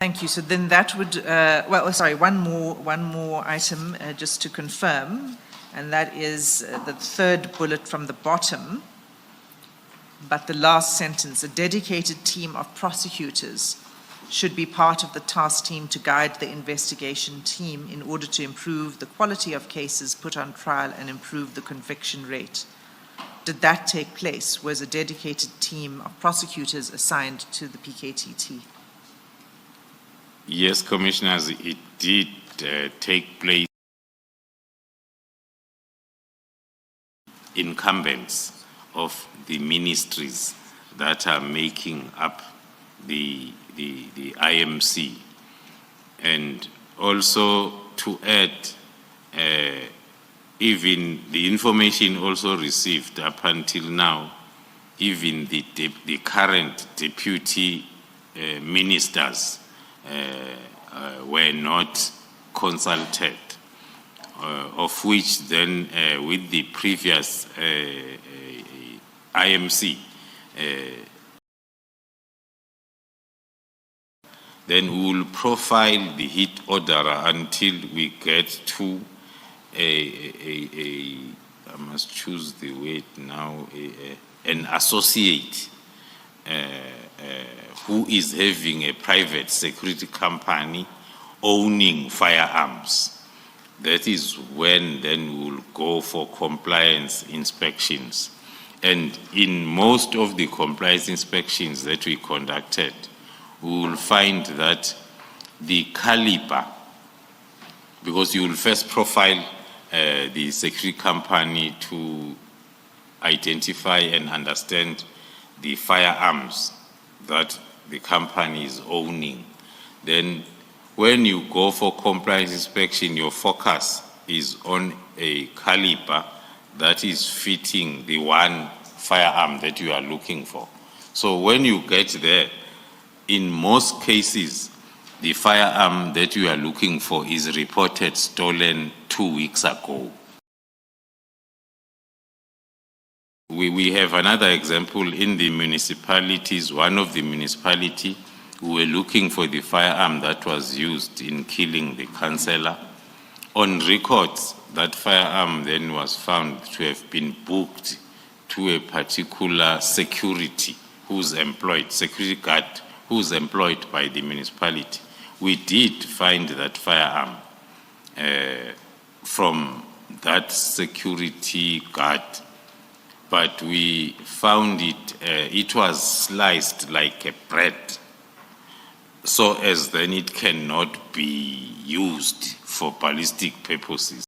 Thank you. So then that would, one more item just to confirm, and that is the third bullet from the bottom, but the last sentence: a dedicated team of prosecutors should be part of the task team to guide the investigation team in order to improve the quality of cases put on trial and improve the conviction rate. Did that take place? Was a dedicated team of prosecutors assigned to the PKTT? Yes, Commissioners, it did take place. Incumbents of the ministries that are making up the IMC. And also to add, even the information also received up until now, even the current deputy ministers were not consulted, of which then with the previous IMC, then we will profile the hit orderer until we get to I must choose the word now, an associate who is having a private security company owning firearms. That is when then we will go for compliance inspections. And in most of the compliance inspections that we conducted, we will find that the caliber, because you will first profile the security company to identify and understand the firearms that the company is owning. Then when you go for compliance inspection, your focus is on a caliber that is fitting the one firearm that you are looking for. So when you get there, in most cases, the firearm that you are looking for is reported stolen 2 weeks ago. We have another example in the municipalities. One of the municipalities who were looking for the firearm that was used in killing the councillor. On records, that firearm then was found to have been booked to a particular security security guard who's employed by the municipality. We did find that firearm from that security guard, but we found it was sliced like a bread, so as then it cannot be used for ballistic purposes.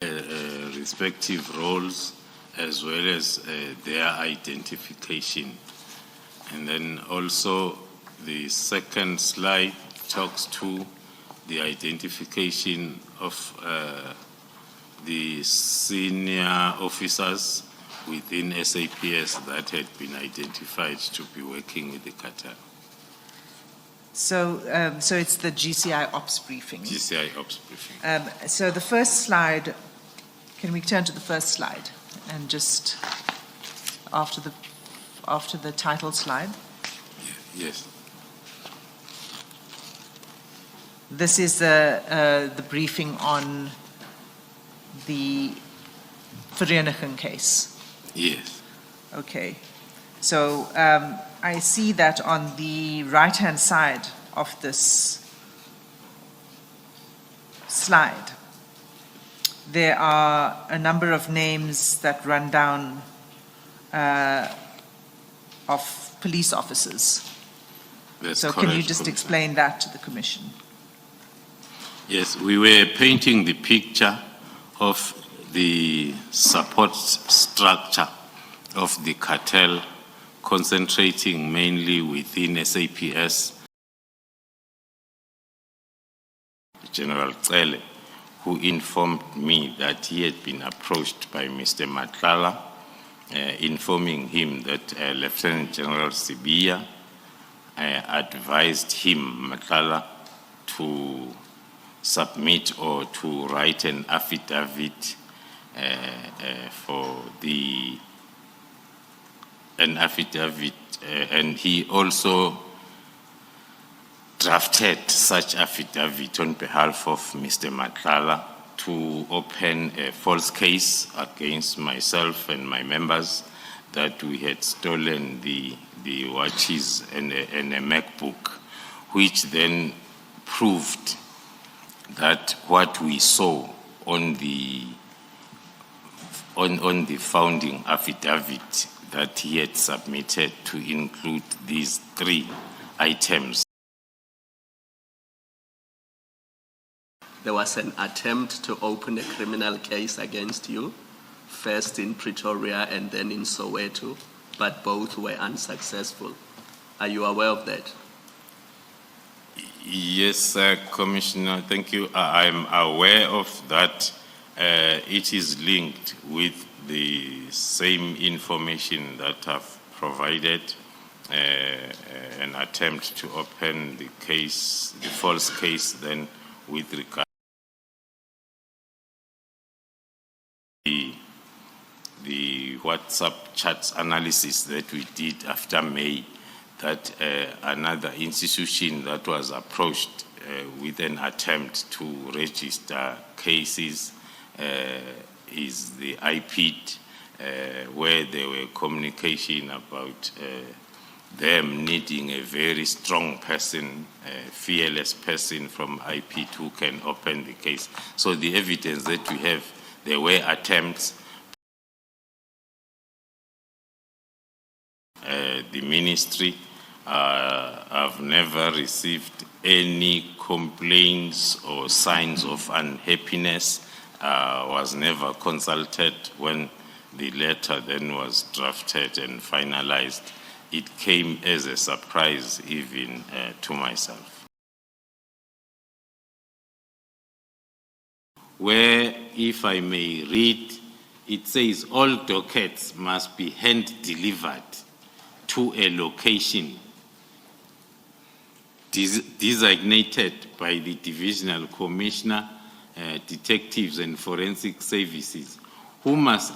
Respective roles as well as their identification. And then also the second slide talks to the identification of the senior officers within SAPS that had been identified to be working with the cartel. So it's the GCI Ops briefing. GCI Ops briefing. So the first slide, can we turn to the first slide and just after the title slide? Yes. This is the briefing on the Vereniging case. Yes. Okay. So I see that on the right-hand side of this slide, there are a number of names that run down of police officers. That's so correct, can you just explain that to the Commission? Yes, we were painting the picture of the support structure of the cartel, concentrating mainly within SAPS. General Cele, who informed me that he had been approached by Mr. Madlanga, informing him that Lieutenant General Sibiya advised him, Madlanga, to submit or to write an affidavit and he also drafted such affidavit on behalf of Mr. Madlanga to open a false case against myself and my members that we had stolen the watches and a MacBook, which then proved that what we saw on the founding affidavit that he had submitted to include these 3 items. There was an attempt to open a criminal case against you, first in Pretoria and then in Soweto, but both were unsuccessful. Are you aware of that? Yes, Commissioner, thank you. I'm aware of that. It is linked with the same information that I've provided, an attempt to open the case, the false case, then with regard to the WhatsApp chats analysis that we did after May, that another institution that was approached with an attempt to register cases is the IPID, where there were communication about them needing a very strong person, a fearless person from IPID who can open the case. So the evidence that we have, there were attempts. The ministry, I've never received any complaints or signs of unhappiness, was never consulted when the letter then was drafted and finalized. It came as a surprise even to myself. Where, if I may read, it says all dockets must be hand-delivered to a location designated by the Divisional Commissioner, Detectives and Forensic Services, who must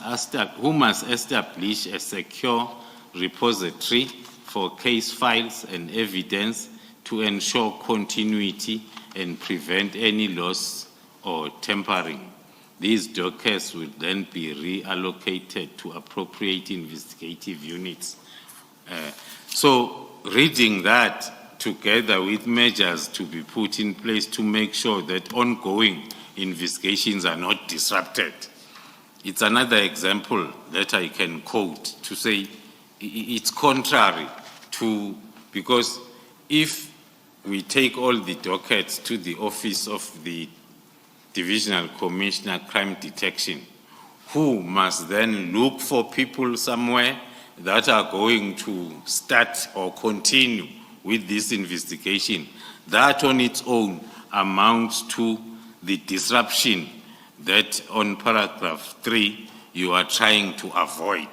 establish a secure repository for case files and evidence to ensure continuity and prevent any loss or tampering. These dockets will then be reallocated to appropriate investigative units. So reading that together with measures to be put in place to make sure that ongoing investigations are not disrupted. It's another example that I can quote to say it's contrary to, because if we take all the dockets to the office of the Divisional Commissioner Crime Detection, who must then look for people somewhere that are going to start or continue with this investigation, that on its own amounts to the disruption that on paragraph 3 you are trying to avoid.